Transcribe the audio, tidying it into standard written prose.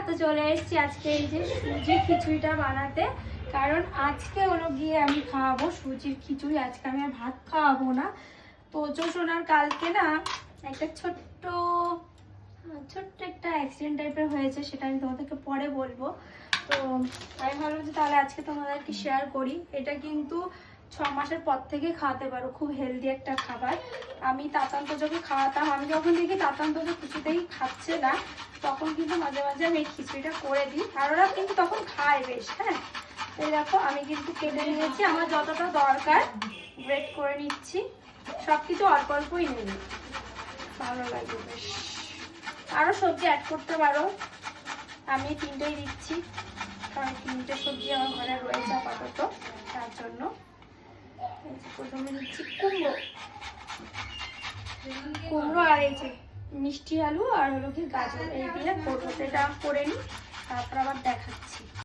তো চলে এসেছি আজকে এই যে সুজির খিচুড়িটা বানাতে। কারণ আজকে হলো গিয়ে আমি খাওয়াবো সুজির খিচুড়ি, আজকে আমি আর ভাত খাওয়াবো না। তো সোনার কালকে না একটা ছোট্ট একটা অ্যাক্সিডেন্ট টাইপের হয়েছে, সেটা আমি তোমাদেরকে পরে বলবো। তো আমি ভাবলাম যে তাহলে আজকে তোমাদেরকে শেয়ার করি। এটা কিন্তু 6 মাসের পর থেকে খাওয়াতে পারো, খুব হেলদি একটা খাবার। আমি তাতান্ত যখন খাওয়াতাম, আমি যখন দেখি তাতান্ত কিছুতেই খাচ্ছে না, তখন কিন্তু মাঝে মাঝে আমি এই খিচুড়িটা করে দিই, আর ওরা কিন্তু তখন খায় বেশ। হ্যাঁ, এই দেখো আমি কিন্তু কেটে নিয়েছি আমার যতটা দরকার, গ্রেট করে নিচ্ছি। সব কিছু অল্প অল্পই নেবে, ভালো লাগবে বেশ। আরও সবজি অ্যাড করতে পারো, আমি 3টেই দিচ্ছি কারণ 3টে সবজি আমার ঘরে রয়েছে আপাতত, তার জন্য। প্রথমে দিচ্ছি কুমড়ো আর এই যে মিষ্টি আলু আর হলো কি গাজর, এই দিয়ে করবো। এটা করে নিই, তারপর আবার দেখাচ্ছি।